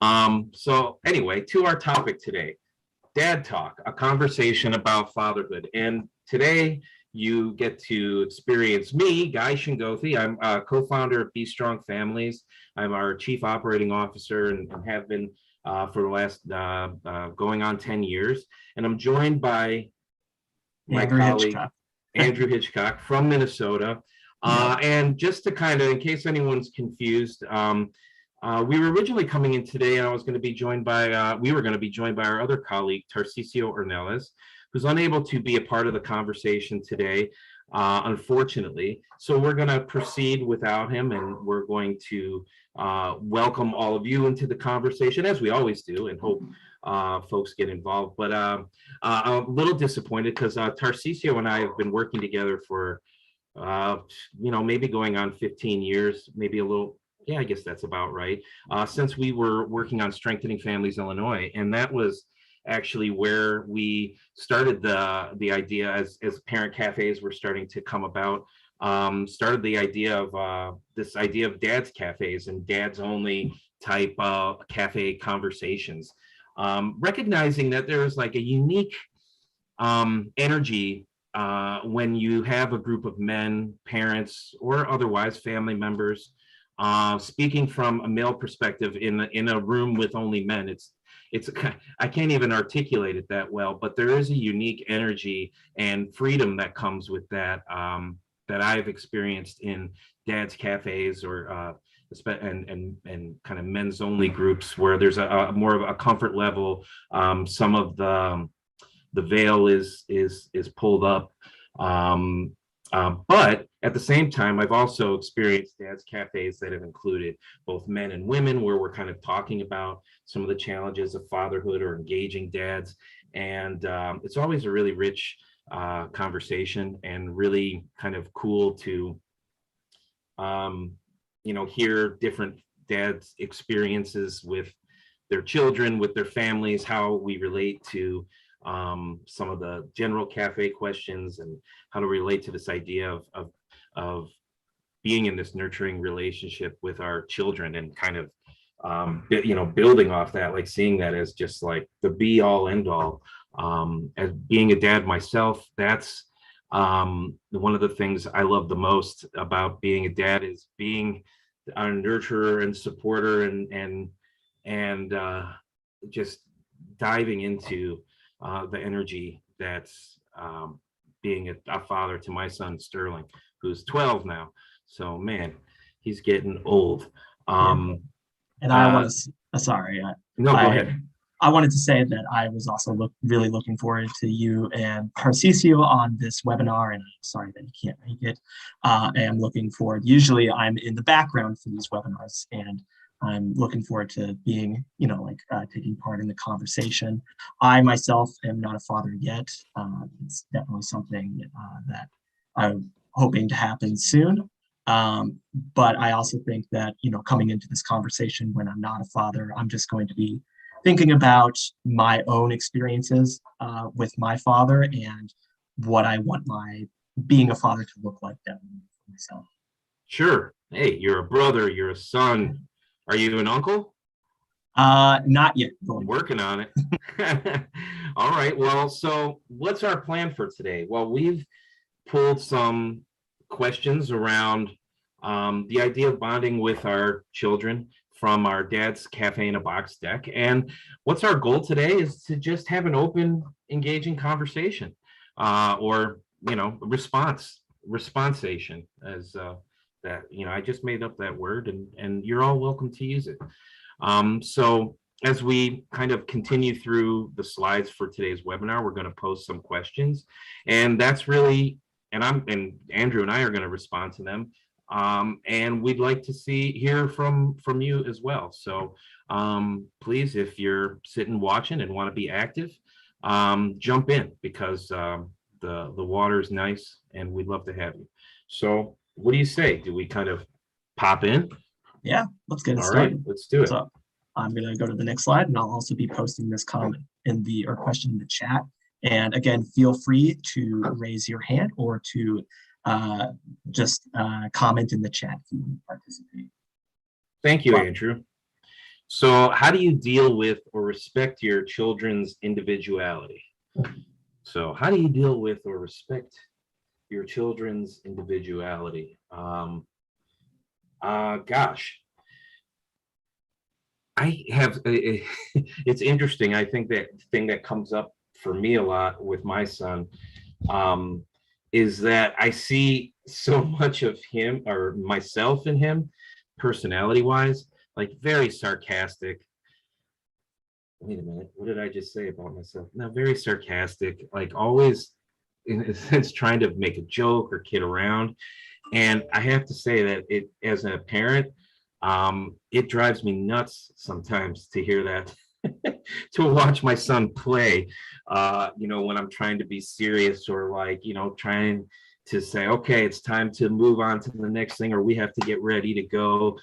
So anyway, to our topic today, Dad Talk, a conversation about fatherhood. And today you get to experience me, Guy Schingoethe. I'm a co-founder of Be Strong Families. I'm our chief operating officer and have been for the last going on 10 years. And I'm joined by my Andrew colleague, Hitchcock. Andrew Hitchcock from Minnesota. And just to kind of, in case anyone's confused, we were originally coming in today, and I was going to be joined by, we were going to be joined by our other colleague, Tarcisio Ornelas, who's unable to be a part of the conversation today, unfortunately. So we're going to proceed without him, and we're going to welcome all of you into the conversation, as we always do, and hope folks get involved. But I'm a little disappointed because Tarcisio and I have been working together for, maybe going on 15 years, maybe a little. Yeah, I guess that's about right. Since we were working on Strengthening Families Illinois, and that was actually where we started the idea as parent cafes were starting to come about. Started the idea of this idea of dads cafes and dads only type cafe conversations, recognizing that there is like a unique energy when you have a group of men, parents, or otherwise family members speaking from a male perspective in a room with only men. It's I can't even articulate it that well, but there is a unique energy and freedom that comes with that, that I've experienced in dads cafes or and kind of men's only groups where there's a more of a comfort level. Some of the veil is pulled up. But at the same time, I've also experienced dads cafes that have included both men and women, where we're kind of talking about some of the challenges of fatherhood or engaging dads. And it's always a really rich conversation and really kind of cool to, hear different dads' experiences with their children, with their families, how we relate to some of the general cafe questions and how to relate to this idea of being in this nurturing relationship with our children, and kind of building off that, like seeing that as just like the be all end all. As being a dad myself, that's one of the things I love the most about being a dad, is being a nurturer and supporter and just diving into the energy that's being a father to my son Sterling, who's 12 now. So man, he's getting old. And I was sorry. No, go ahead. I wanted to say that I was also really looking forward to you and Tarcisio on this webinar, and I'm sorry that you can't make it. I am looking forward. Usually I'm in the background for these webinars, and I'm looking forward to being, taking part in the conversation. I myself am not a father yet. It's definitely something that I'm hoping to happen soon. But I also think that, coming into this conversation when I'm not a father, I'm just going to be thinking about my own experiences with my father and what I want my being a father to look like for myself. Sure. Hey, you're a brother, you're a son. Are you an uncle? Not yet. Working on it. All right. Well, so what's our plan for today? Well, we've pulled some questions around the idea of bonding with our children from our Dad's Cafe in a Box deck. And what's our goal today is to just have an open, engaging conversation, or, responsation, as that, I just made up that word, and you're all welcome to use it. So as we kind of continue through the slides for today's webinar, we're going to post some questions, and that's really, and Andrew and I are going to respond to them. And we'd like to hear from you as well. So please, if you're sitting watching and want to be active, jump in, because the water is nice and we'd love to have you. So what do you say? Do we kind of pop in? Yeah, let's get it started. All right, let's do it. So I'm going to go to the next slide, and I'll also be posting this comment or question in the chat. And again, feel free to raise your hand or to just comment in the chat if you want to participate. Thank you, Andrew. So how do you deal with or respect your children's individuality? So how do you deal with or respect your children's individuality? Gosh, I have, it's interesting. I think that thing that comes up for me a lot with my son um, is that I see so much of him or myself in him, personality wise, like very sarcastic. Wait a minute, what did I just say about myself? No, very sarcastic, like always, in a sense, trying to make a joke or kid around. And I have to say that it, as a parent, it drives me nuts sometimes to hear that, to watch my son play, when I'm trying to be serious or like, trying to say, okay, it's time to move on to the next thing, or we have to get ready to go.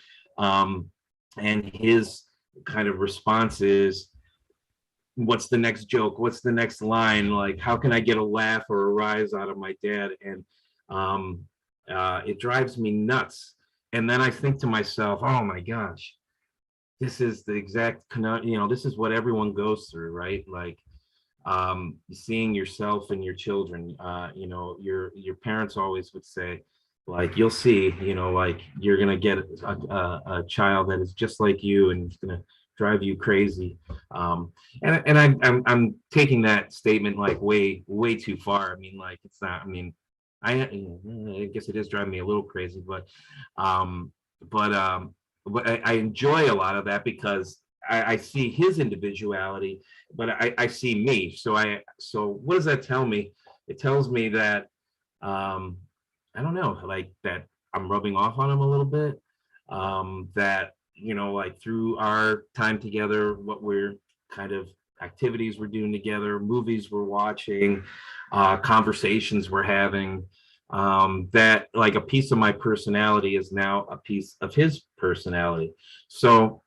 And his kind of response is, what's the next joke? What's the next line? Like, how can I get a laugh or a rise out of my dad? And it drives me nuts. And then I think to myself, oh my gosh, this is the exact, this is what everyone goes through, right? Like seeing yourself and your children. Your parents always would say, like, you'll see, like you're gonna get a child that is just like you, and it's gonna drive you crazy. And I'm taking that statement like way too far. I mean, like it's not. I mean, I guess it is driving me a little crazy, um, but um, but I enjoy a lot of that because I see his individuality, but I see me. So what does that tell me? It tells me that I don't know, like that I'm rubbing off on him a little bit. That like through our time together, what we're kind of activities we're doing together, movies we're watching, conversations we're having, that like a piece of my personality is now a piece of his personality. So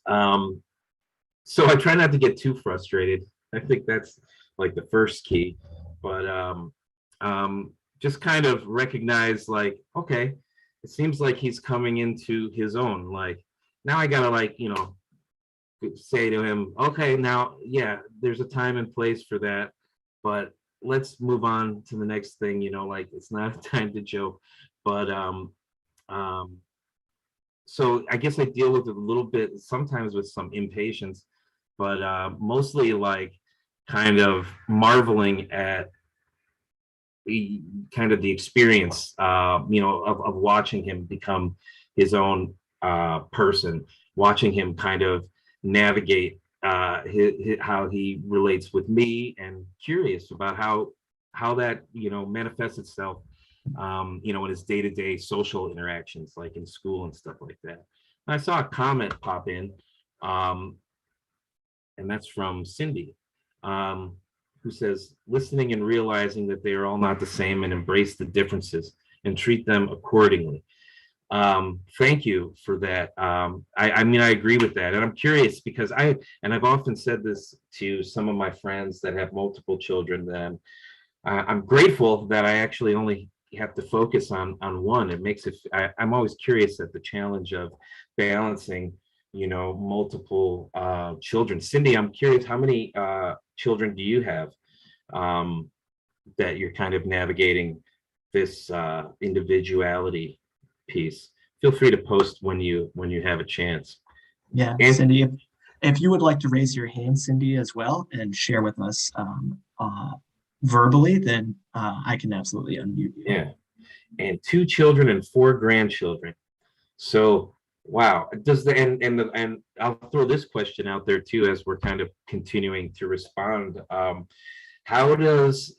um, so I try not to get too frustrated. I think that's like the first key, but just kind of recognize like, okay, it seems like he's coming into his own. Like now I gotta like, say to him, okay, now, yeah, there's a time and place for that, but let's move on to the next thing, like it's not a time to joke. But um, so I guess I deal with it a little bit sometimes with some impatience, but mostly like kind of marveling at the kind of the experience, of watching him become his own person, watching him kind of navigate how he relates with me, and curious about how that manifests itself, in his day-to-day social interactions, like in school and stuff like that. I saw a comment pop in, um, and that's from Cindy, um, who says, listening and realizing that they are all not the same, and embrace the differences and treat them accordingly. Thank you for that. I mean, I agree with that. And I'm curious because I've often said this to some of my friends that have multiple children, that I'm grateful that I actually only have to focus on one. It makes it, I'm always curious at the challenge of balancing, multiple children. Cindy, I'm curious, how many children do you have, um, that you're kind of navigating this individuality piece? Feel free to post when you have a chance. Yeah, And Cindy, if you would like to raise your hand, Cindy, as well, and share with us verbally, then I can absolutely unmute you. yeah, and 2 children and 4 grandchildren. So wow, does the and I'll throw this question out there too as we're kind of continuing to respond. How does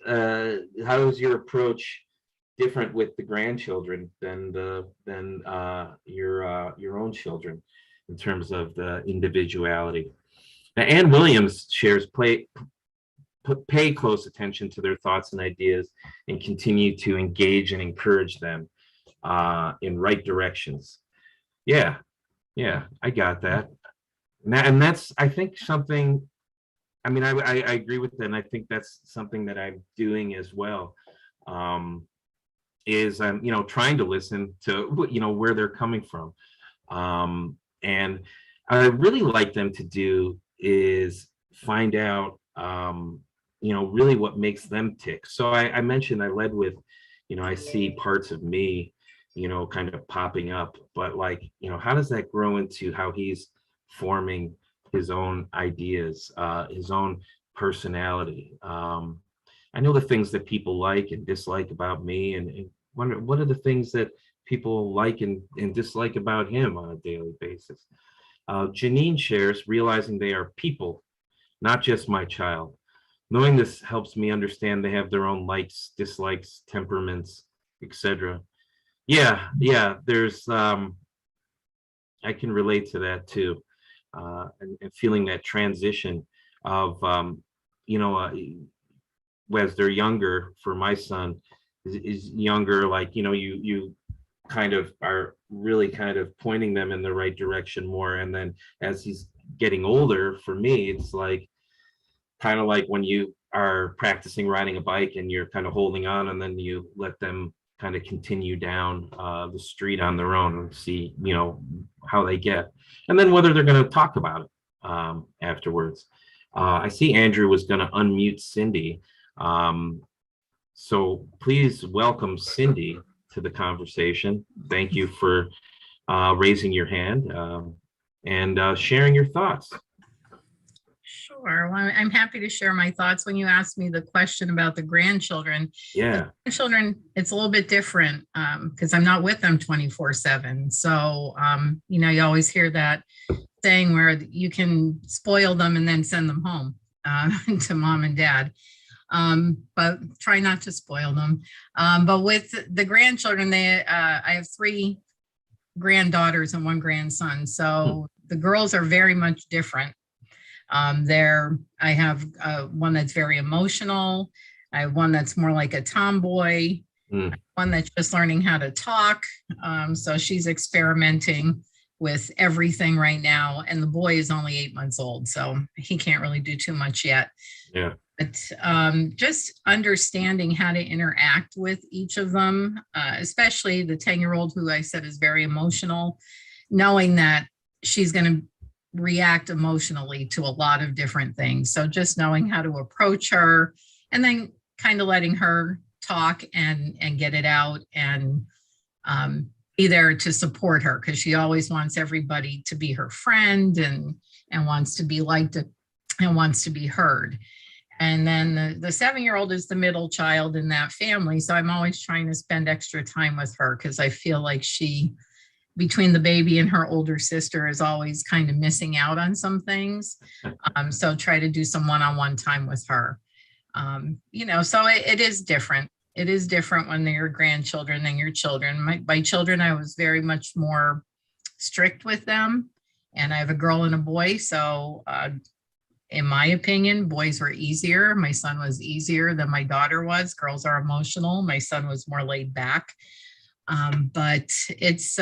your approach different with the grandchildren than your own children in terms of the individuality? Now, Ann Williams shares pay close attention to their thoughts and ideas, and continue to engage and encourage them in right directions. Yeah, yeah, I got that. And that's, I think, something. I mean, I agree with that, and I think that's something that I'm doing as well. Is trying to listen to where they're coming from, and I really like them to do is find out, really what makes them tick. So I mentioned I led with, I see parts of me, kind of popping up, but like, how does that grow into how he's forming his own ideas, his own personality? I know the things that people like and dislike about me, and wonder what are the things that people like and dislike about him on a daily basis. Janine shares, realizing they are people, not just my child. Knowing this helps me understand they have their own likes, dislikes, temperaments, etc. Yeah, there's I can relate to that too. And feeling that transition of you know, as they're younger, for my son is younger, like, you kind of are really kind of pointing them in the right direction more. And then as he's getting older, for me, it's like kind of like when you are practicing riding a bike and you're kind of holding on, and then you let them kind of continue down the street on their own and see, how they get, and then whether they're going to talk about it afterwards. I see Andrew was going to unmute Cindy. So please welcome Cindy to the conversation. Thank you for raising your hand and sharing your thoughts. Sure. Well, I'm happy to share my thoughts. When you asked me the question about the grandchildren, Yeah. Grandchildren, it's a little bit different because I'm not with them 24/7. So, you always hear that saying where you can spoil them and then send them home to mom and dad. But try not to spoil them. But with the grandchildren, I have 3 granddaughters and 1 grandson. So the girls are very much different. I have one that's very emotional. I have one that's more like a tomboy, one that's just learning how to talk. So she's experimenting with everything right now. And the boy is only 8 months old, so he can't really do too much yet. Yeah. But just understanding how to interact with each of them, especially the 10-year-old who I said is very emotional, knowing that she's going to react emotionally to a lot of different things. So just knowing how to approach her and then kind of letting her talk and get it out and be there to support her, because she always wants everybody to be her friend and wants to be liked and wants to be heard. And then the 7-year-old is the middle child in that family. So I'm always trying to spend extra time with her because I feel like she, between the baby and her older sister, is always kind of missing out on some things. So try to do some one-on-one time with her. So it is different. It is different when they're your grandchildren than your children. My children, I was very much more strict with them. And I have a girl and a boy. So in my opinion, boys were easier. My son was easier than my daughter was. Girls are emotional. My son was more laid back. But it's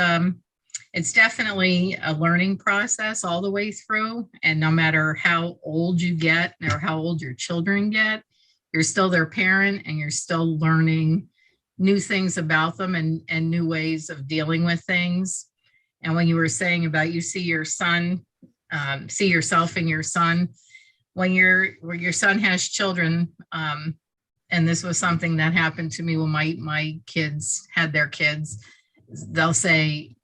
definitely a learning process all the way through. And no matter how old you get or how old your children get, you're still their parent and you're still learning new things about them and new ways of dealing with things. And when you were saying about you see your son, see yourself in your son, when your son has children, and this was something that happened to me when my kids had their kids, they'll say,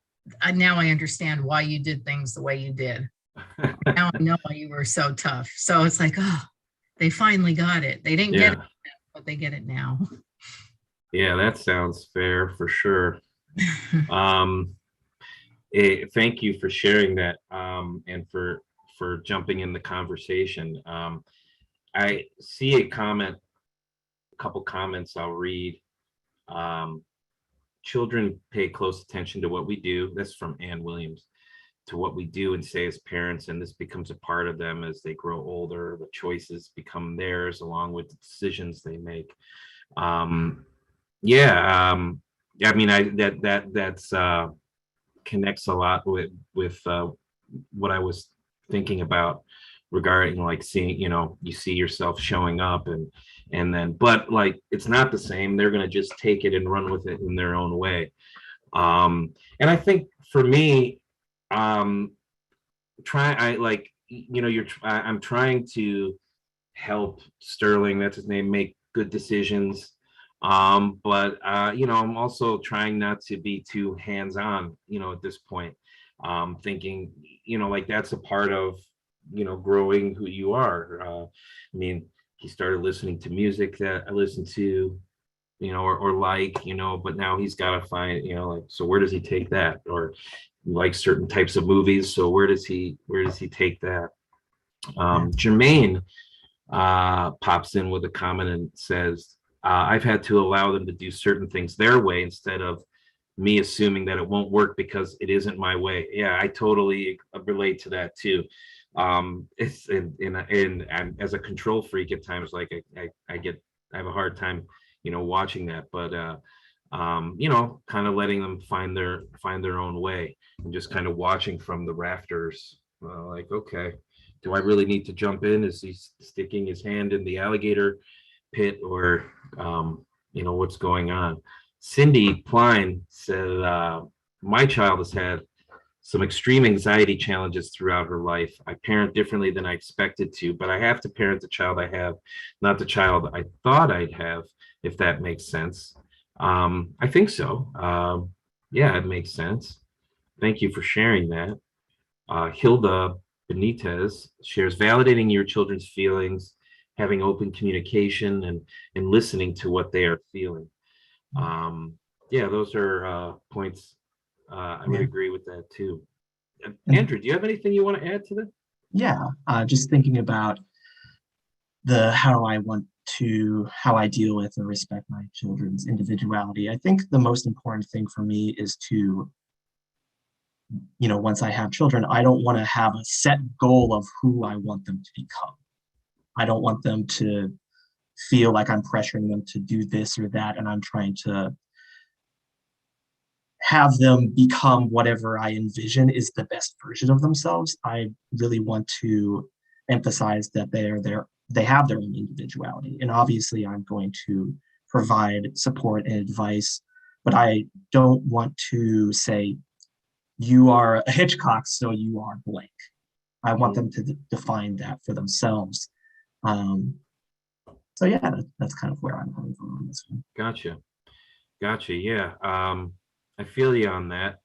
now I understand why you did things the way you did. Now I know why you were so tough. So it's like, oh, they finally got it. They didn't get it, but they get it now. Yeah, that sounds fair for sure. Thank you for sharing that and for jumping in the conversation. I see a couple comments I'll read. Children pay close attention to what we do. That's from Ann Williams. To what we do and say as parents, and this becomes a part of them as they grow older. The choices become theirs along with the decisions they make. I mean, that's connects a lot with what I was thinking about regarding like seeing, you see yourself showing up and then, but like, it's not the same. They're going to just take it and run with it in their own way. And I think for me, I'm trying to help Sterling, that's his name, make good decisions. But I'm also trying not to be too hands-on, at this point. Thinking, like that's a part of, growing who you are. I mean, he started listening to music that I listen to, or like, but now he's got to find, like, so where does he take that? Or like certain types of movies. So where does he take that? Jermaine pops in with a comment and says, I've had to allow them to do certain things their way instead of me assuming that it won't work because it isn't my way. Yeah, I totally relate to that too. It's and as a control freak at times, like I have a hard time, watching that, but kind of letting them find their own way and just kind of watching from the rafters, like, okay, do I really need to jump in? Is he sticking his hand in the alligator pit, or what's going on? Cindy Klein said, my child has had some extreme anxiety challenges throughout her life. I parent differently than I expected to, but I have to parent the child I have, not the child I thought I'd have, if that makes sense. I think so. Yeah, it makes sense. Thank you for sharing that. Hilda Benitez shares, validating your children's feelings, having open communication, and listening to what they are feeling. Yeah, those are points. I would agree with that too. Andrew, do you have anything you want to add to that? Yeah, just thinking about how I deal with and respect my children's individuality. I think the most important thing for me is to, once I have children, I don't want to have a set goal of who I want them to become. I don't want them to feel like I'm pressuring them to do this or that, and I'm trying to have them become whatever I envision is the best version of themselves. I really want to emphasize that they have their own individuality. And obviously I'm going to provide support and advice, but I don't want to say, you are a Hitchcock, so you are blank. I want them to define that for themselves. So yeah, that's kind of where I'm coming from on this one. Gotcha. Yeah. I feel you on that.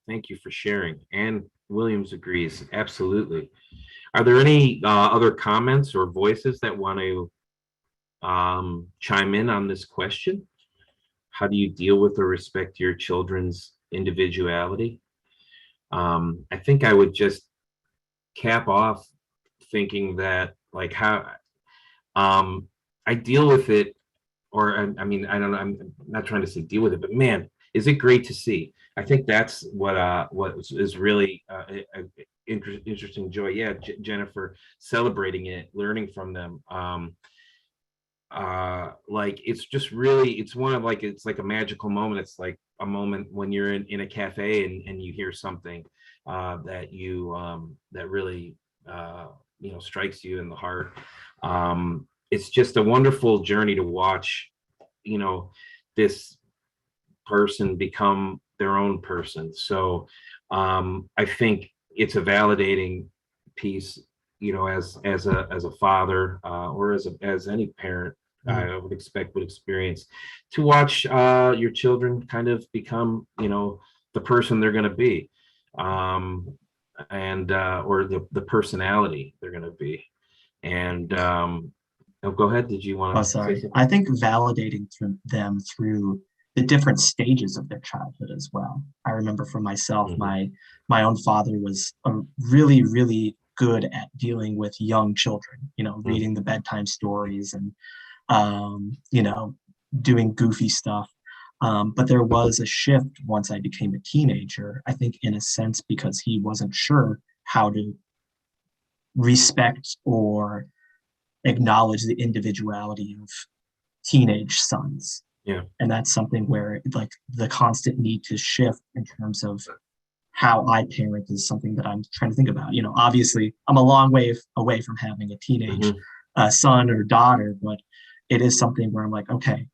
Thank you for sharing. And Williams agrees. Absolutely. Are there any other comments or voices that want to chime in on this question? How do you deal with or respect your children's individuality? I think I would just cap off thinking that, like, how I deal with it, or I mean, I don't know, I'm not trying to say deal with it, but man, is it great to see. I think that's what is really interesting joy. Yeah, Jennifer, celebrating it, learning from them. Like, it's just really, it's like a magical moment. It's like a moment when you're in a cafe and you hear something that really strikes you in the heart. It's just a wonderful journey to watch, this person become their own person. So I think it's a validating piece, as a father, or as any parent, I would expect would experience, to watch your children kind of become, the person they're going to be, and or the personality they're going to be. And go ahead. Did you want to? Oh, sorry. I think validating them through the different stages of their childhood as well. I remember for myself, my own father was really, really good at dealing with young children, reading the bedtime stories and, doing goofy stuff. But there was a shift once I became a teenager, I think, in a sense, because he wasn't sure how to respect or acknowledge the individuality of teenage sons. Yeah. And that's something where, like, the constant need to shift in terms of how I parent is something that I'm trying to think about. Obviously I'm a long way away from having a teenage son or daughter, but it is something where I'm like, okay,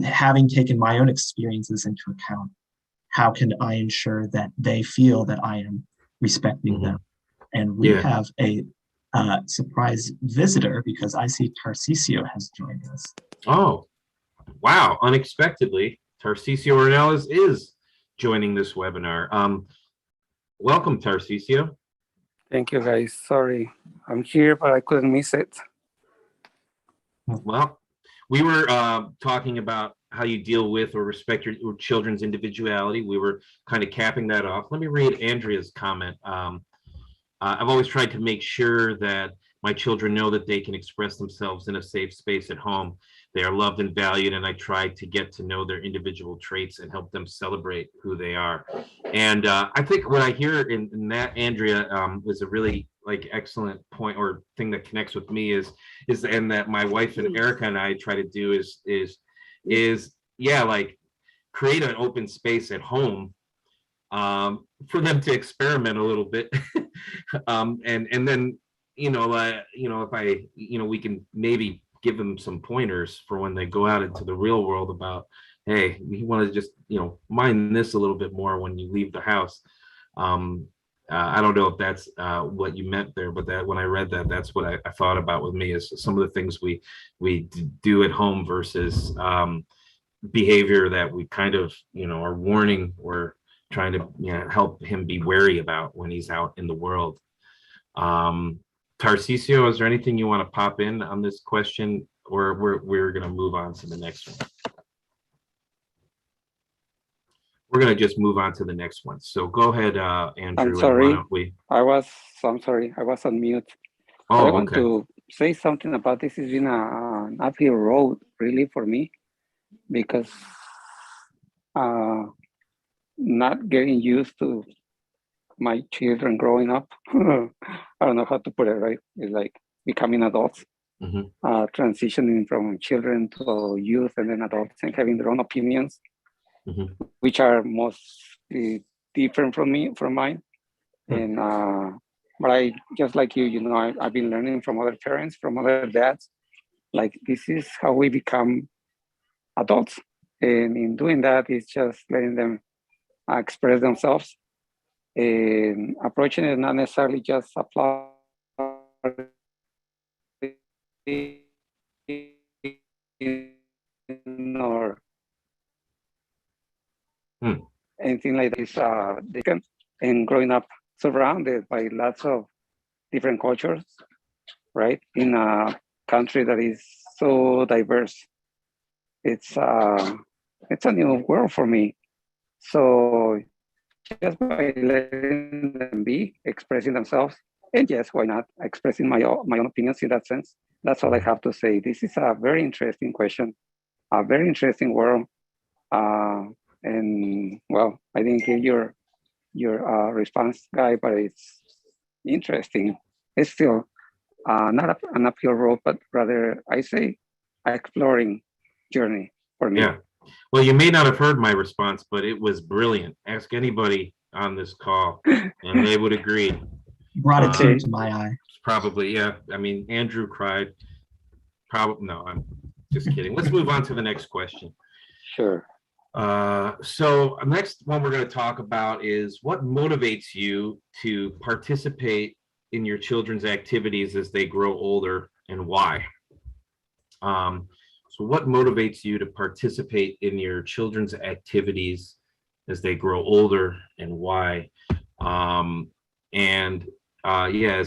having taken my own experiences into account, how can I ensure that they feel that I am respecting them? And we Yeah. have a surprise visitor because I see Tarcisio has joined us. Oh, wow. Unexpectedly, Tarcisio Ornelas is joining this webinar. Welcome, Tarcisio. Thank you, guys. Sorry, I'm here, but I couldn't miss it. Well, we were talking about how you deal with or respect your children's individuality. We were kind of capping that off. Let me read Andrea's comment. I've always tried to make sure that my children know that they can express themselves in a safe space at home. They are loved and valued, and I try to get to know their individual traits and help them celebrate who they are. And I think what I hear in that, Andrea, was a really excellent point or thing that connects with me is and that my wife and Erica and I try to do is create an open space at home for them to experiment a little bit. And then if we can maybe give them some pointers for when they go out into the real world about, hey, you want to just mind this a little bit more when you leave the house. I don't know if that's what you meant there, but that when I read that, that's what I thought about with me is some of the things we do at home versus behavior that we kind of are warning or trying to help him be wary about when he's out in the world. Tarcisio, is there anything you want to pop in on this question, or we're going to move on to the next one? We're going to just move on to the next one. So go ahead, Andrew. I'm sorry. I'm sorry. I was on mute. Oh, I want to say something about this. Has been an uphill road, really, for me, because not getting used to my children growing up. I don't know how to put it right. It's like becoming adults, transitioning from children to youth and then adults and having their own opinions, which are mostly different from mine. And but I, just like you, I've been learning from other parents, from other dads, like this is how we become adults. And in doing that, it's just letting them express themselves and approaching it not necessarily just applaud or anything like this. And growing up surrounded by lots of different cultures, right? In a country that is so diverse, it's a new world for me. So just by letting them be, expressing themselves, and yes, why not, expressing my own opinions in that sense. That's all I have to say. This is a very interesting question, a very interesting world. And well, I didn't hear your response, Guy, but it's interesting. It's still not an uphill road, but rather, I say, exploring journey for me. Yeah. Well, you may not have heard my response, but it was brilliant. Ask anybody on this call, and they would agree. Brought a tear to my eye. Probably, yeah. I mean, Andrew cried. Probably, no, I'm just kidding. Let's move on to the next question. Sure. So next one we're going to talk about is what motivates you to participate in your children's activities as they grow older and why? So what motivates you to participate in your children's activities as they grow older and why? As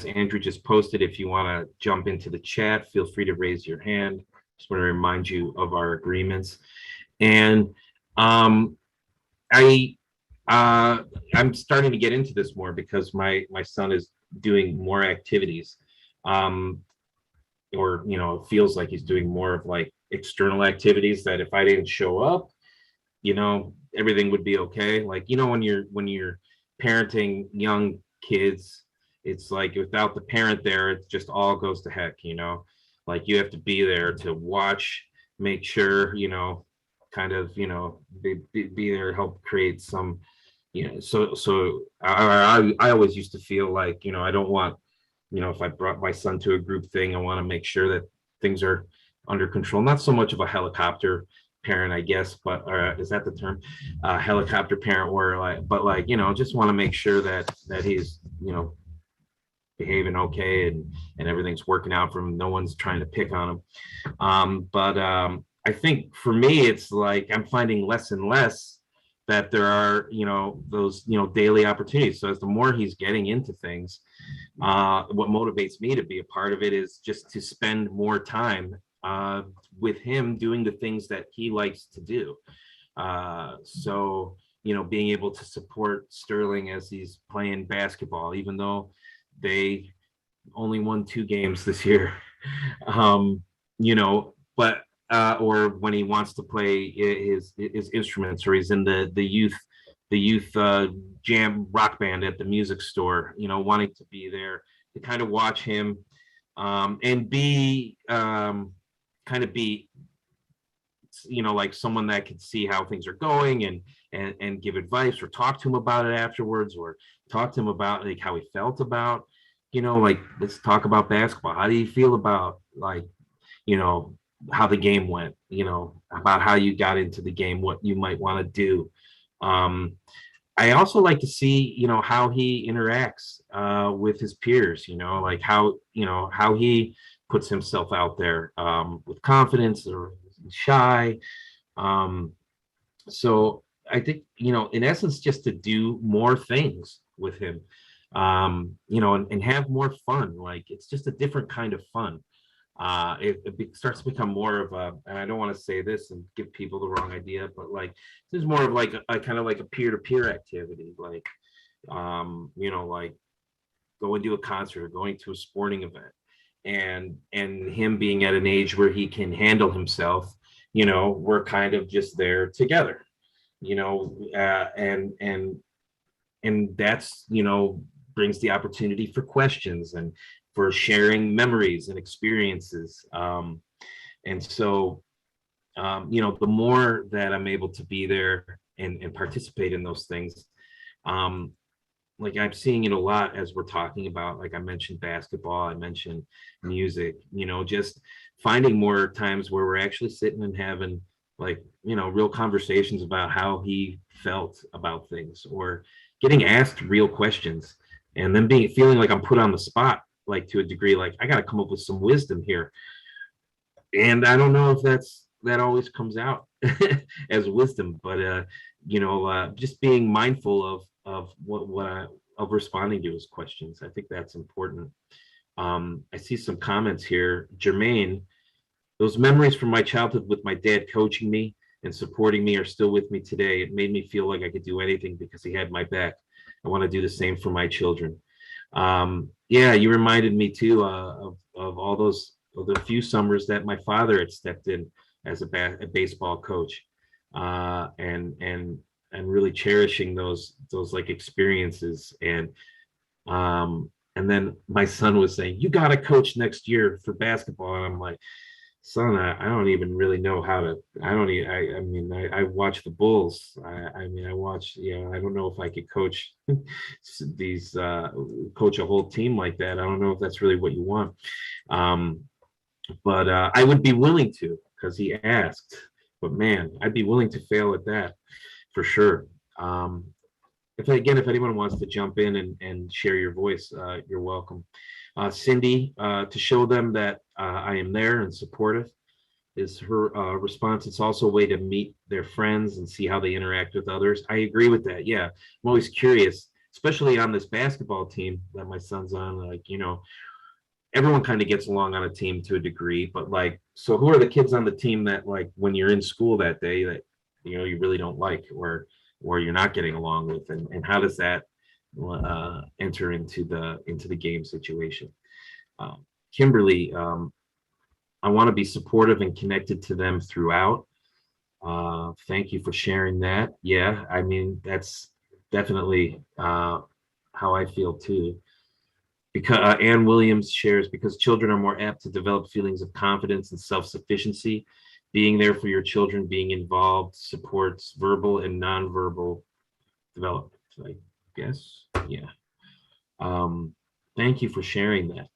Andrew just posted, if you want to jump into the chat, feel free to raise your hand. Just want to remind you of our agreements. And I'm starting to get into this more because my son is doing more activities, or it feels like he's doing more of like external activities that if I didn't show up, everything would be okay. Like when you're parenting young kids, it's like without the parent there, it just all goes to heck. Like you have to be there to watch, make sure kind of be there to help create some so I always used to feel like I don't want if I brought my son to a group thing, I want to make sure that things are under control, not so much of a helicopter parent, I guess, but is that the term? Helicopter parent, where like, but like, just want to make sure that he's, behaving okay, and everything's working out for him. No one's trying to pick on him. But I think for me, it's like I'm finding less and less that there are, those, daily opportunities. So as the more he's getting into things, what motivates me to be a part of it is just to spend more time with him doing the things that he likes to do. So, being able to support Sterling as he's playing basketball, even though they only won 2 games this year, but or when he wants to play his instruments, or he's in the youth jam rock band at the music store, wanting to be there to kind of watch him and be kind of be like someone that could see how things are going and give advice, or talk to him about it afterwards, or talk to him about like how he felt about, like, let's talk about basketball. How do you feel about, like, how the game went, about how you got into the game, what you might want to do. I also like to see, how he interacts with his peers, like how he puts himself out there with confidence, or shy. So I think, in essence, just to do more things with him, and have more fun. Like, it's just a different kind of fun. It starts to become more of a, and I don't want to say this and give people the wrong idea, but like, this is more of like a kind of like a peer-to-peer activity, like, like going to a concert or going to a sporting event, and him being at an age where he can handle himself. We're kind of just there together, and that's, brings the opportunity for questions and for sharing memories and experiences. And so, the more that I'm able to be there and participate in those things, like I'm seeing it a lot as we're talking about, like I mentioned basketball, I mentioned music, just finding more times where we're actually sitting and having, like, real conversations about how he felt about things, or getting asked real questions, and then feeling like I'm put on the spot, like, to a degree, like I got to come up with some wisdom here. And I don't know if that always comes out as wisdom, but just being mindful of of responding to his questions. I think that's important. I see some comments here. Jermaine, those memories from my childhood with my dad coaching me and supporting me are still with me today. It made me feel like I could do anything because he had my back. I want to do the same for my children. Yeah, you reminded me too of all those, of the few summers that my father had stepped in as a baseball coach, and really cherishing those like experiences. And then my son was saying, "You got to coach next year for basketball," and I'm like, "Son, I don't even really know how to. I don't even. I mean, I watch the Bulls. I mean, I watch. I don't know if I could coach these, coach a whole team like that. I don't know if that's really what you want. But I would be willing to, because he asked. But man, I'd be willing to fail at that for sure. If anyone wants to jump in and share your voice, you're welcome. Cindy, to show them that I am there and supportive, is her response. It's also a way to meet their friends and see how they interact with others. I agree with that. Yeah, I'm always curious, especially on this basketball team that my son's on. Like, everyone kind of gets along on a team to a degree, but like, so who are the kids on the team that, like, when you're in school that day, that you really don't like, or you're not getting along with, and how does that enter into the game situation? Kimberly, I want to be supportive and connected to them throughout. Thank you for sharing that. Yeah, I mean, that's definitely how I feel too. Because Ann Williams shares, because children are more apt to develop feelings of confidence and self-sufficiency. Being there for your children, being involved, supports verbal and nonverbal development, I guess. Yeah. Thank you for sharing that.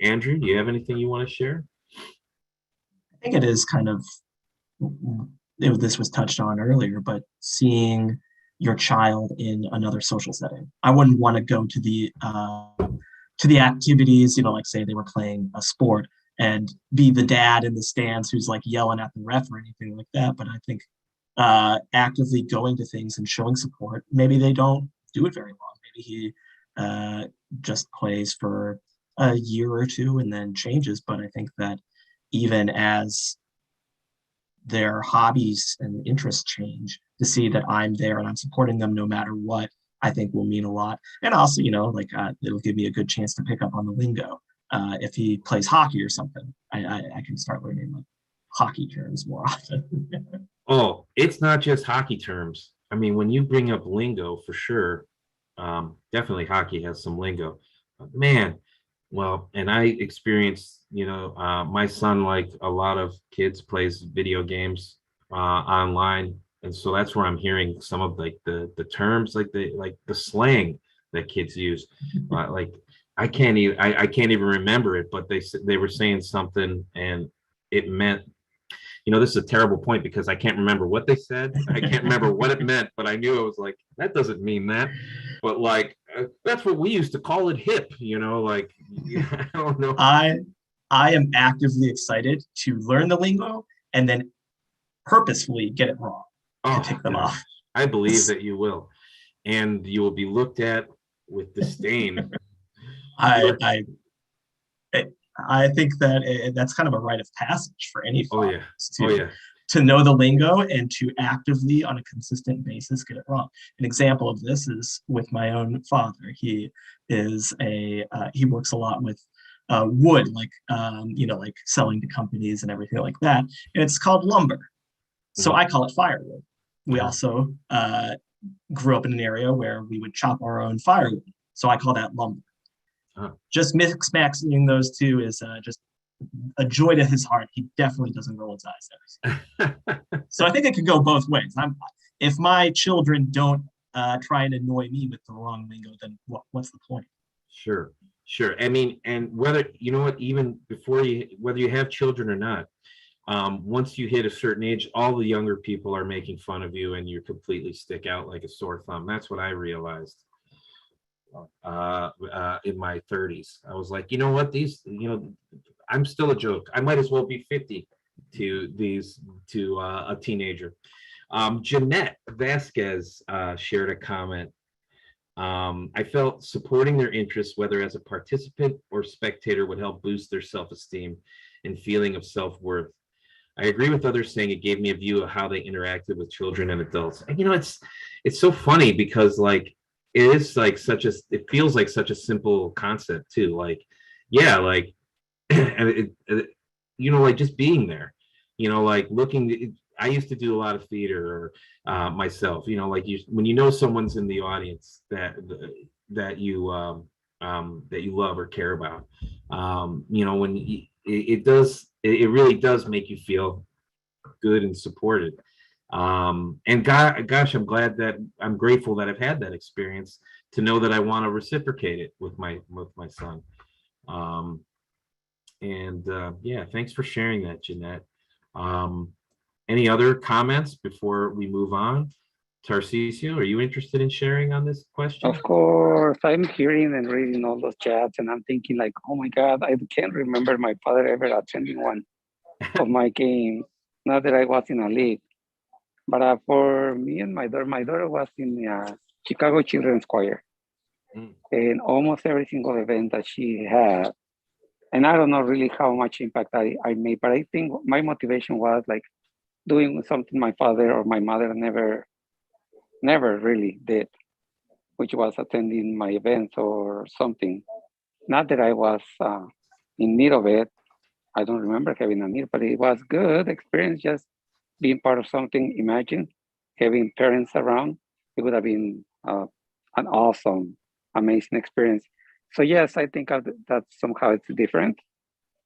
Andrew, do you have anything you want to share? I think it is kind of this was touched on earlier, but seeing your child in another social setting. I wouldn't want to go to the activities, like say they were playing a sport and be the dad in the stands who's like yelling at the ref or anything like that. But I think actively going to things and showing support, maybe they don't do it very long. Maybe he just plays for a year or two and then changes. But I think that even as their hobbies and interests change, to see that I'm there and I'm supporting them no matter what, I think will mean a lot. And also, it'll give me a good chance to pick up on the lingo. If he plays hockey or something, I can start learning like hockey terms more often. Oh, it's not just hockey terms. I mean, when you bring up lingo, for sure, definitely hockey has some lingo. But man, well, and I experienced, my son, like a lot of kids, plays video games online, and so that's where I'm hearing some of like the terms, like the slang that kids use. Like I can't even remember it, but they were saying something, and it meant, this is a terrible point because I can't remember what they said. I can't remember what it meant, but I knew it was like, that doesn't mean that. But like, that's what we used to call it, hip, like, I don't know. I am actively excited to learn the lingo and then purposefully get it wrong to tick them off. I believe that you will. And you will be looked at with disdain. I think that that's kind of a rite of passage for any father to know the lingo and to actively, on a consistent basis, get it wrong. An example of this is with my own father. He is he works a lot with wood, like like selling to companies and everything like that. And it's called lumber. So I call it firewood. We also grew up in an area where we would chop our own firewood. So I call that lumber. Just mix-maxing those two is just a joy to his heart. He definitely doesn't roll his eyes at us. So I think it could go both ways. If my children don't try and annoy me with the wrong lingo, then what's the point? Sure. I mean, and whether, even before whether you have children or not, once you hit a certain age, all the younger people are making fun of you and you completely stick out like a sore thumb. That's what I realized in my 30s. I was like, what, I'm still a joke. I might as well be 50 to a teenager. Jeanette Vasquez shared a comment. I felt supporting their interests, whether as a participant or spectator, would help boost their self-esteem and feeling of self-worth. I agree with others saying it gave me a view of how they interacted with children and adults. And, it's so funny because like, it feels like such a simple concept too. Like, yeah, like, like just being there, like looking. I used to do a lot of theater myself, like when someone's in the audience that you love or care about, when it really does make you feel good and supported. And gosh, I'm grateful that I've had that experience to know that I want to reciprocate it with my son. Yeah, thanks for sharing that, Jeanette. Any other comments before we move on? Tarcisio, are you interested in sharing on this question? Of course, I'm hearing and reading all those chats and I'm thinking like, oh my God, I can't remember my father ever attending one of my games. Not that I was in a league. But for me and my daughter was in the Chicago Children's Choir. And almost every single event that she had, and I don't know really how much impact I made, but I think my motivation was like doing something my father or my mother never really did, which was attending my events or something. Not that I was in need of it. I don't remember having a need, but it was good experience just being part of something. Imagine having parents around. It would have been an awesome, amazing experience. So yes, I think that somehow it's different.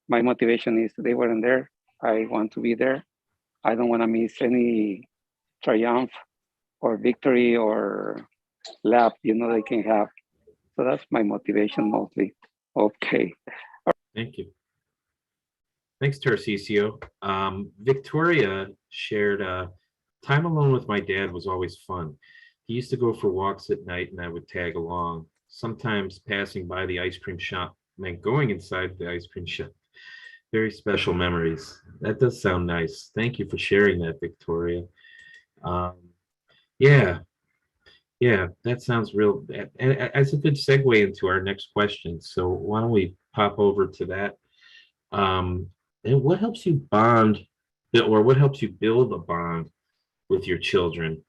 My motivation is they weren't there. I want to be there. I don't want to miss any triumph or victory or lap, they can have. So that's my motivation mostly. Okay. Thank you. Thanks, Tarcisio. Victoria shared, time alone with my dad was always fun. He used to go for walks at night and I would tag along. Sometimes passing by the ice cream shop meant going inside the ice cream shop. Very special memories. That does sound nice. Thank you for sharing that, Victoria. Um, yeah, yeah, that sounds real. And as a good segue into our next question. So why don't we pop over to that? Um, and what helps you bond, or what helps you build a bond with your children?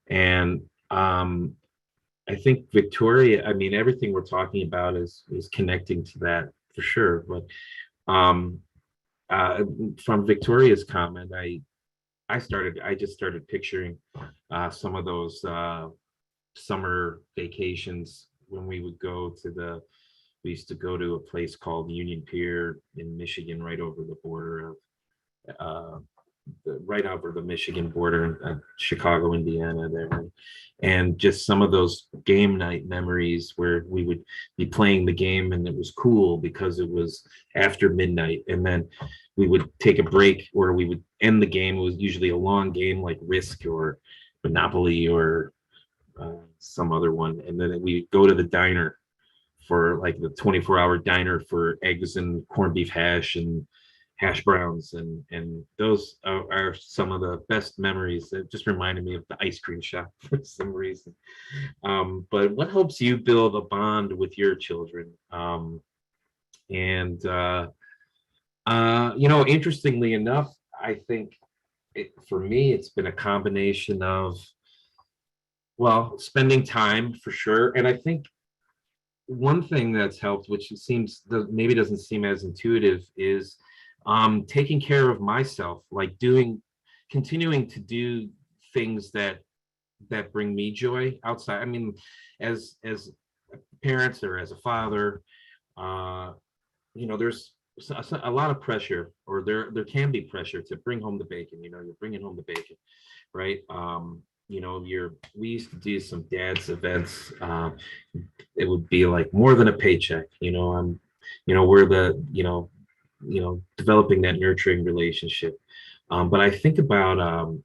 And I think Victoria, I mean, everything we're talking about is connecting to that for sure. But um, from Victoria's comment, I just started picturing some of those summer vacations when we used to go to a place called Union Pier in Michigan, right over the border of uh, right over the Michigan border, Chicago, Indiana, there, and just some of those game night memories where we would be playing the game, and it was cool because it was after midnight, and then we would take a break, or we would end the game. It was usually a long game like Risk or Monopoly or some other one, and then we go to the diner for like the 24-hour diner for eggs and corned beef hash and hash browns, and those are some of the best memories. That just reminded me of the ice cream shop for some reason. But what helps you build a bond with your children? And interestingly enough, I think for me it's been a combination of, well, spending time for sure, and I think one thing that's helped, which maybe doesn't seem as intuitive, is taking care of myself, like continuing to do things that bring me joy outside. I mean, as parents or as a father, there's a lot of pressure, or there can be pressure to bring home the bacon. You're bringing home the bacon, right? We used to do some dad's events. It would be like more than a paycheck. We're developing that nurturing relationship. But I think about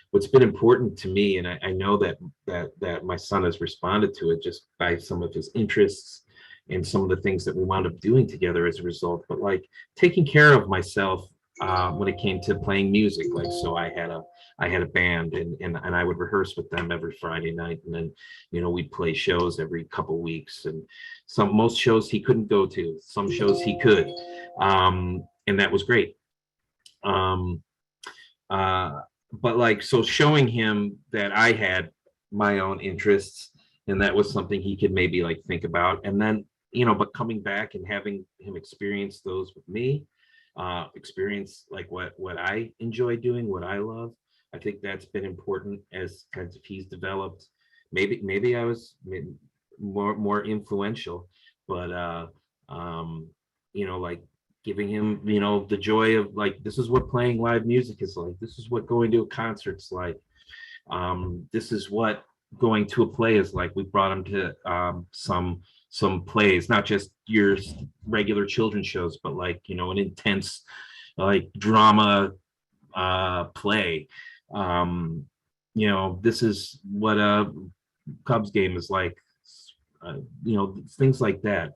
what's been important to me, and I know that my son has responded to it just by some of his interests and some of the things that we wound up doing together as a result. But like taking care of myself when it came to playing music, like, so I had a band, and I would rehearse with them every Friday night, and then we'd play shows every couple weeks, and most shows he couldn't go to, some shows he could, and that was great. But like, so showing him that I had my own interests, and that was something he could maybe like think about, and then but coming back and having him experience those with me, experience like what I enjoy doing, what I love. I think that's been important as kind of he's developed. Maybe I was more influential, but like giving him the joy of like, this is what playing live music is like, this is what going to a concert's like, this is what going to a play is like. We brought him to some plays, not just your regular children's shows, but like an intense like drama play. This is what a Cubs game is like, things like that.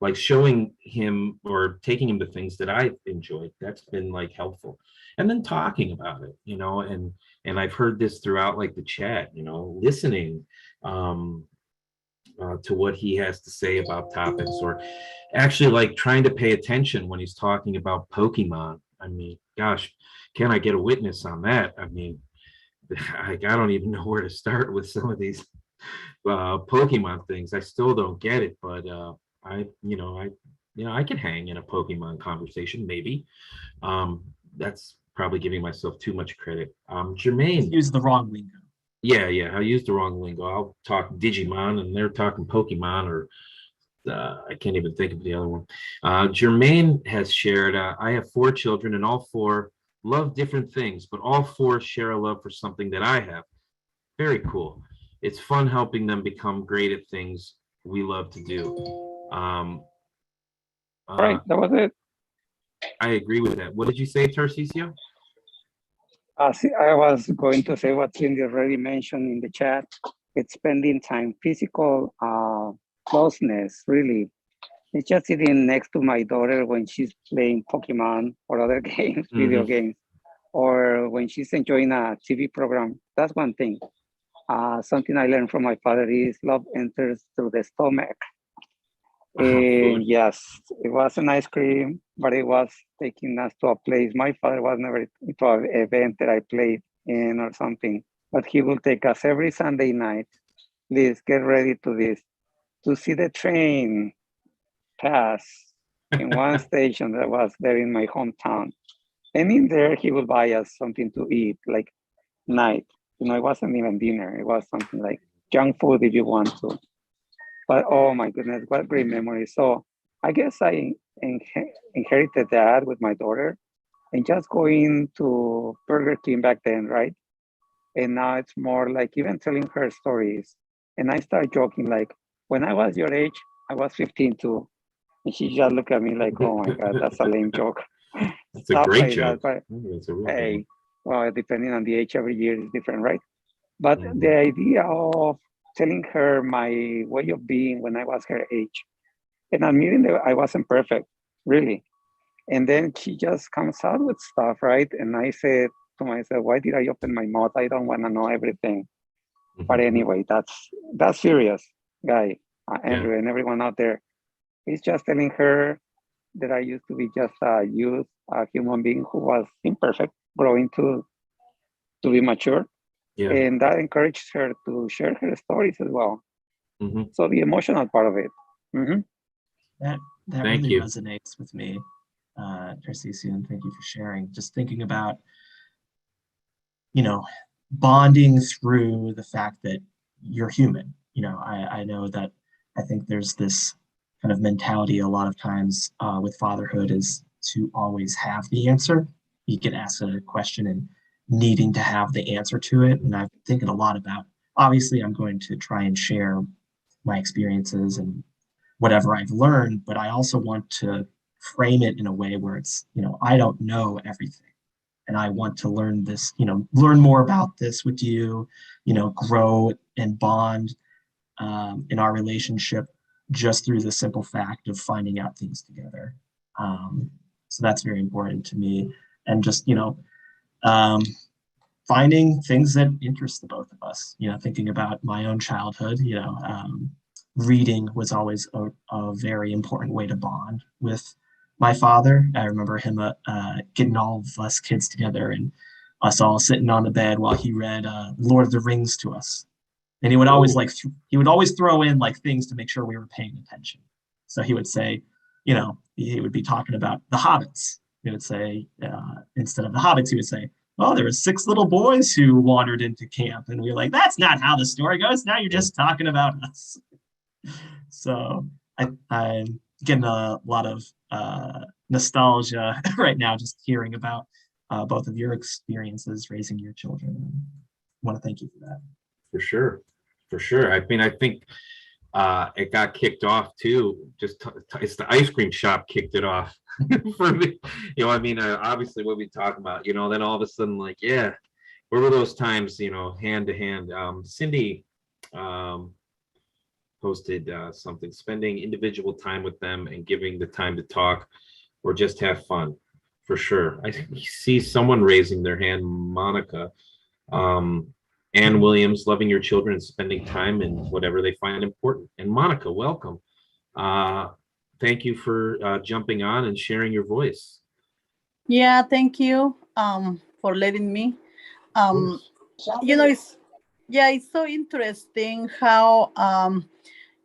Like showing him or taking him to things that I enjoyed, that's been like helpful. And then talking about it, and I've heard this throughout like the chat, listening to what he has to say about topics, or actually like trying to pay attention when he's talking about Pokemon. I mean, gosh, can I get a witness on that? I mean, I don't even know where to start with some of these Pokemon things. I still don't get it, but I could hang in a Pokemon conversation, maybe. That's probably giving myself too much credit. Jermaine Use the wrong lingo. Yeah, I used the wrong lingo. I'll talk Digimon and they're talking Pokemon, or I can't even think of the other one. Jermaine has shared, I have 4 children and all 4 love different things, but all 4 share a love for something that I have. Very cool. It's fun helping them become great at things we love to do. All right, that was it. I agree with that. What did you say, Tarcisio? See, I was going to say what Cindy already mentioned in the chat. It's spending time, physical closeness, really. It's just sitting next to my daughter when she's playing Pokemon or other games, video games, or when she's enjoying a TV program. That's one thing. Something I learned from my father is love enters through the stomach. And yes, it was an ice cream, but it was taking us to a place. My father was never into an event that I played in or something, but he will take us every Sunday night. Please get ready to this, to see the train pass in one station that was there in my hometown. And in there, he will buy us something to eat, like night. It wasn't even dinner. It was something like junk food if you want to. But oh my goodness, what great memory. So I guess I inherited that with my daughter and just going to Burger King back then, right? And now it's more like even telling her stories. And I start joking like, when I was your age, I was 15 too. And she just looked at me like, oh my God, that's a lame joke. That's a great like joke. But hey, well, depending on the age, every year is different, right? But the idea of telling her my way of being when I was her age, and admitting that I wasn't perfect, really. And then she just comes out with stuff, right? And I said to myself, why did I open my mouth? I don't want to know everything. But anyway, that's serious, Guy, Andrew, and everyone out there. It's just telling her that I used to be just a youth, a human being who was imperfect, growing to be mature. Yeah. And that encouraged her to share her stories as well. So the emotional part of it. That really resonates with me, Tarcisio, and thank you for sharing. Just thinking about, bonding through the fact that you're human. I know that I think there's this kind of mentality a lot of times with fatherhood is to always have the answer. You get asked a question and needing to have the answer to it. And I've been thinking a lot about, obviously, I'm going to try and share my experiences and whatever I've learned, but I also want to frame it in a way where it's, I don't know everything. And I want to learn this, learn more about this with you, grow and bond in our relationship just through the simple fact of finding out things together. So that's very important to me. And just, finding things that interest the both of us, thinking about my own childhood, reading was always a very important way to bond with my father. I remember him getting all of us kids together and us all sitting on the bed while he read Lord of the Rings to us. And he would always throw in like things to make sure we were paying attention. So he would say, he would be talking about the hobbits. He would say, instead of the hobbits, he would say, well, there were 6 little boys who wandered into camp. And we were like, that's not how the story goes. Now you're just talking about us. So I'm getting a lot of nostalgia right now, just hearing about both of your experiences raising your children. I want to thank you for that. For sure. I mean, I think it got kicked off too. It's the ice cream shop kicked it off for me. Obviously what we talk about, then all of a sudden, like, yeah, where were those times, hand to hand? Cindy posted something, spending individual time with them and giving the time to talk or just have fun, for sure. I see someone raising their hand, Monica. Ann Williams, loving your children and spending time in whatever they find important. And Monica, welcome. Thank you for jumping on and sharing your voice. Yeah, thank you for letting me. It's so interesting how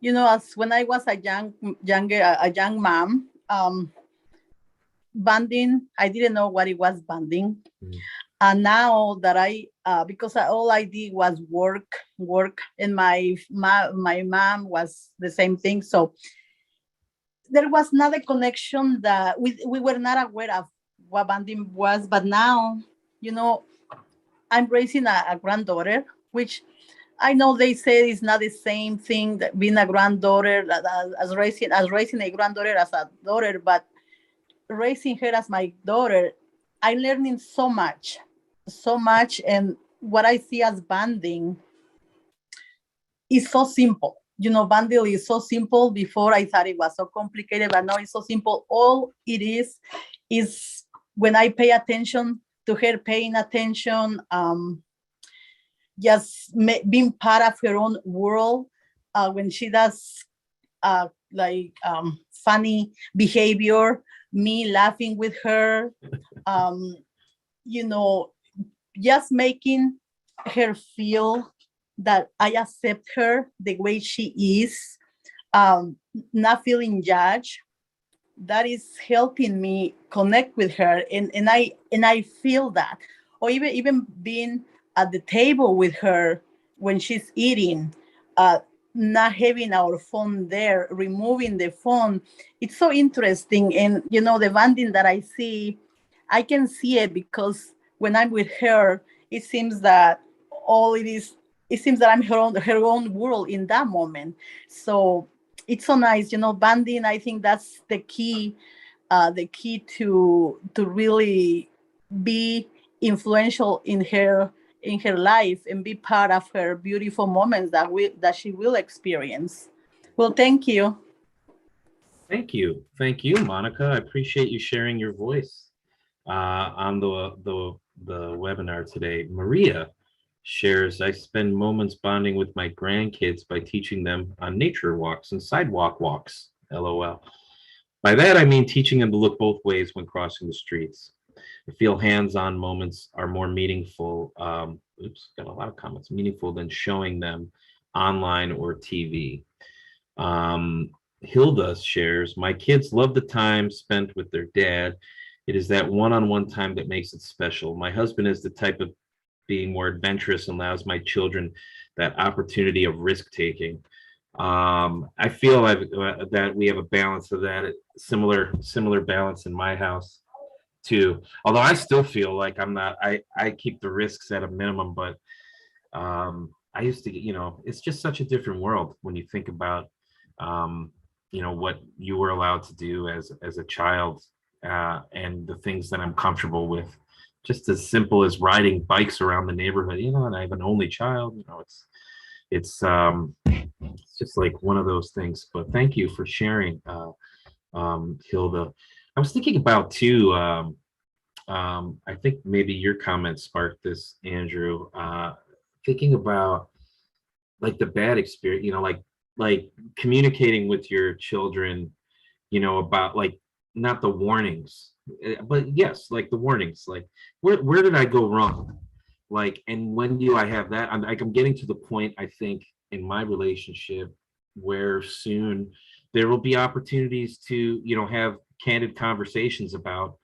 as when I was a young mom, bonding, I didn't know what it was bonding. And now that because all I did was work, and my mom was the same thing. So there was not a connection that we were not aware of what bonding was. But now, I'm raising a granddaughter, which I know they say it's not the same thing that being a granddaughter as raising a granddaughter as a daughter, but raising her as my daughter, I'm learning so much. And what I see as bonding is so simple. Bonding is so simple. Before I thought it was so complicated, but now it's so simple. All it is when I pay attention to her, paying attention, just being part of her own world. When she does funny behavior, me laughing with her, just making her feel that I accept her the way she is, not feeling judged. That is helping me connect with her, and I feel that. Or even being at the table with her when she's eating, not having our phone there, removing the phone. It's so interesting. And the bonding that I see, I can see it because when I'm with her, it seems that I'm her own world in that moment. So it's so nice, bonding. I think that's the key to really be influential in her life and be part of her beautiful moments that she will experience. Well, thank you. Thank you, Monica. I appreciate you sharing your voice on the webinar today. Maria shares, I spend moments bonding with my grandkids by teaching them on nature walks and sidewalk walks. LOL. By that, I mean teaching them to look both ways when crossing the streets. I feel hands-on moments are more meaningful. Got a lot of comments. Meaningful than showing them online or TV. Hilda shares, my kids love the time spent with their dad. It is that one-on-one time that makes it special. My husband is the type of being more adventurous and allows my children that opportunity of risk-taking. I feel that we have a balance of that, similar balance in my house too. Although I still feel like I keep the risks at a minimum, but I used to, it's just such a different world when you think about, what you were allowed to do as a child, and the things that I'm comfortable with. Just as simple as riding bikes around the neighborhood, and I have an only child, it's just like one of those things. But thank you for sharing, Hilda. I was thinking about too, I think maybe your comment sparked this, Andrew, thinking about like the bad experience, like communicating with your children, about like not the warnings, but yes, like the warnings, like where did I go wrong? Like, and when do I have that? I'm getting to the point, I think, in my relationship where soon there will be opportunities to, have candid conversations about,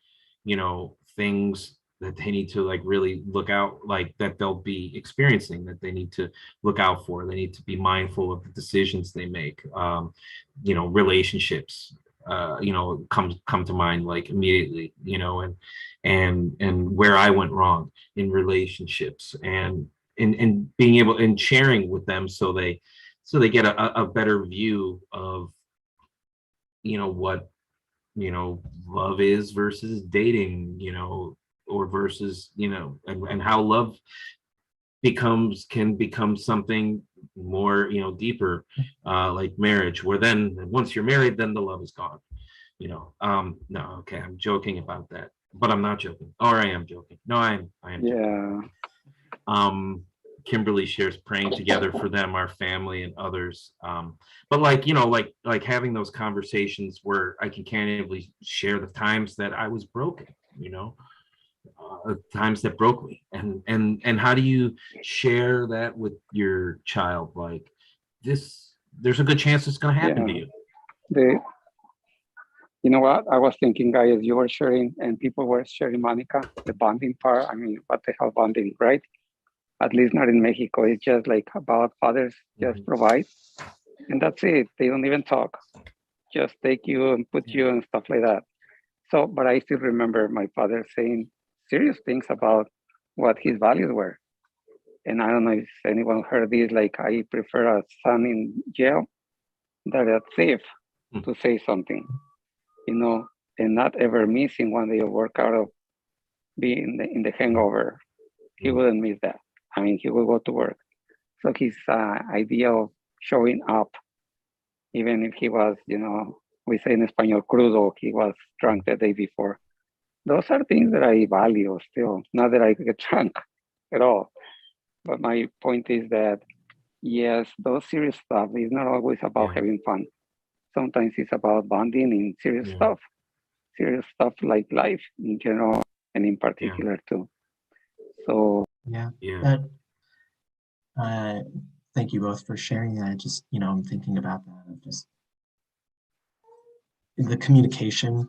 things that they need to like really look out, like that they'll be experiencing, that they need to look out for. They need to be mindful of the decisions they make. Relationships, come to mind like immediately, and where I went wrong in relationships, and being able and sharing with them so they get a better view of, what, love is versus dating, or versus, and how love can become something more, deeper, like marriage, where then once you're married, then the love is gone. No, okay, I'm joking about that, but I'm not joking, or I am joking. No, I am joking. Yeah. Kimberly shares, praying together for them, our family, and others. But like, like having those conversations where I can candidly share the times that I was broken, times that broke me, and how do you share that with your child? Like this, there's a good chance it's going to happen to you. You know what? I was thinking, Guy, as you were sharing and people were sharing, Monica, the bonding part. I mean, what the hell bonding, right? At least not in Mexico. It's just like about fathers just provide, and that's it. They don't even talk. Just take you and put you and stuff like that. So, but I still remember my father saying serious things about what his values were. And I don't know if anyone heard this, like, I prefer a son in jail than a thief to say something, and not ever missing one day of work out of being in the hangover. He wouldn't miss that. I mean, he will go to work. So his idea of showing up, even if he was, we say in Espanol, crudo, he was drunk the day before. Those are things that I value still, not that I get drunk at all. But my point is that, yes, those serious stuff is not always about having fun. Sometimes it's about bonding in serious stuff like life in general and in particular too. So thank you both for sharing that. Just, I'm thinking about that, just the communication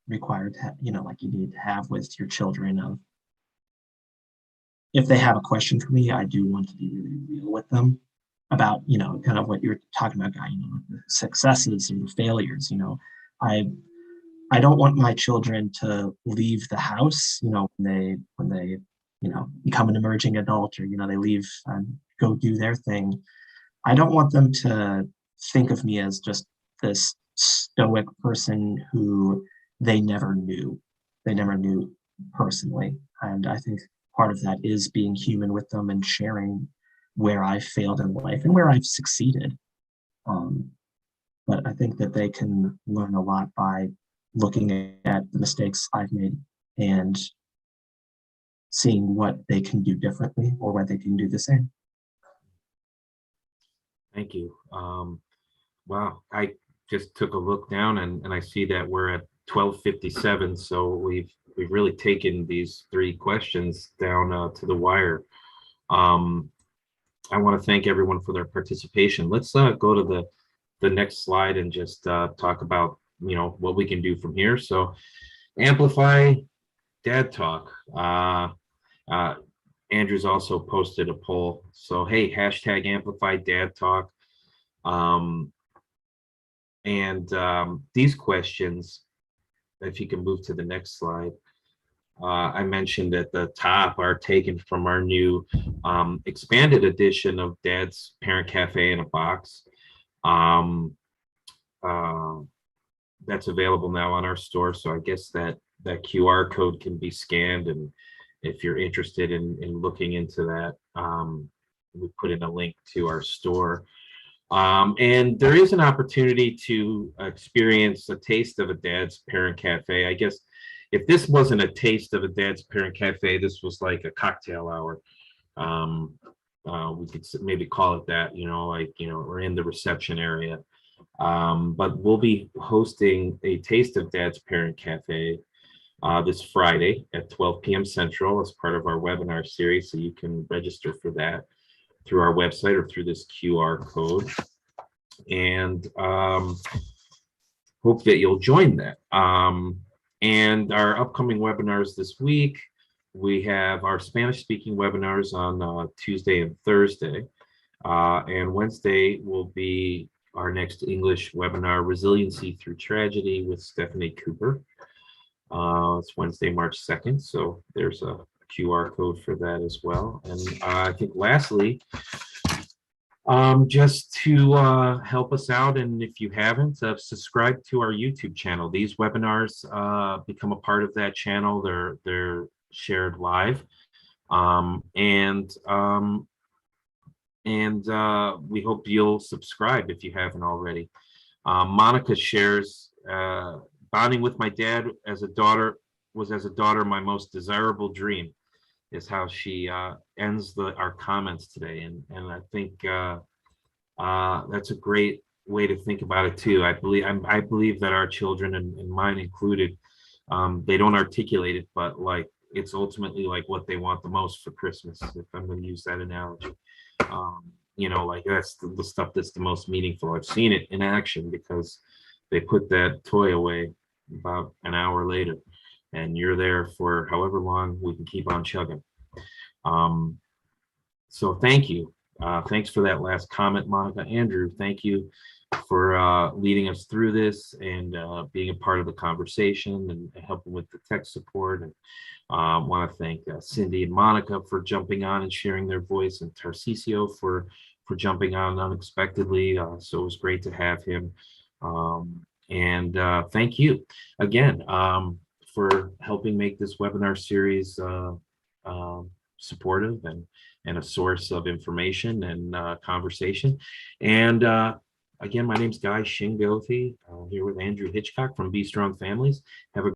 required to, like you need to have with your children of, if they have a question for me, I do want to be really real with them about, kind of what you're talking about, Guy, the successes and the failures. I don't want my children to leave the house, when they become an emerging adult, or, they leave and go do their thing. I don't want them to think of me as just this stoic person who they never knew personally. And I think part of that is being human with them and sharing where I failed in life and where I've succeeded. But I think that they can learn a lot by looking at the mistakes I've made and seeing what they can do differently or what they can do the same. Thank you. Wow, I just took a look down and I see that we're at 12:57. So we've really taken these 3 questions down to the wire. I want to thank everyone for their participation. Let's go to the next slide and just talk about what we can do from here. So amplify dad talk. Andrew's also posted a poll. So hey, hashtag amplify dad talk. These questions, if you can move to the next slide, I mentioned at the top, are taken from our new expanded edition of Dad's Parent Cafe in a Box. That's available now on our store. So I guess that QR code can be scanned, and if you're interested in looking into that, we put in a link to our store. And there is an opportunity to experience a taste of a Dad's Parent Cafe. I guess if this wasn't a taste of a Dad's Parent Cafe, this was like a cocktail hour. We could maybe call it that, we're in the reception area. But we'll be hosting a taste of Dad's Parent Cafe this Friday at 12 p.m. Central as part of our webinar series. So you can register for that through our website or through this QR code. And hope that you'll join that. And our upcoming webinars this week, we have our Spanish-speaking webinars on Tuesday and Thursday. And Wednesday will be our next English webinar, Resiliency Through Tragedy with Stephanie Cooper. It's Wednesday, March 2nd. So there's a QR code for that as well. And I think lastly, just to help us out, and if you haven't, subscribe to our YouTube channel. These webinars become a part of that channel. They're shared live. And we hope you'll subscribe if you haven't already. Monica shares, bonding with my dad as a daughter my most desirable dream, is how she ends our comments today. And I think that's a great way to think about it too. I believe that our children, and mine included, they don't articulate it, but like it's ultimately like what they want the most for Christmas, if I'm going to use that analogy. Like that's the stuff that's the most meaningful. I've seen it in action because they put that toy away about an hour later, and you're there for however long we can keep on chugging. So thank you. Thanks for that last comment, Monica. Andrew, thank you for leading us through this and being a part of the conversation and helping with the tech support. And I want to thank Cindy and Monica for jumping on and sharing their voice, and Tarcisio for jumping on unexpectedly. So it was great to have him. And thank you again for helping make this webinar series supportive and a source of information and conversation. And again, my name's Guy Schingoethe, here with Andrew Hitchcock from Be Strong Families. Have a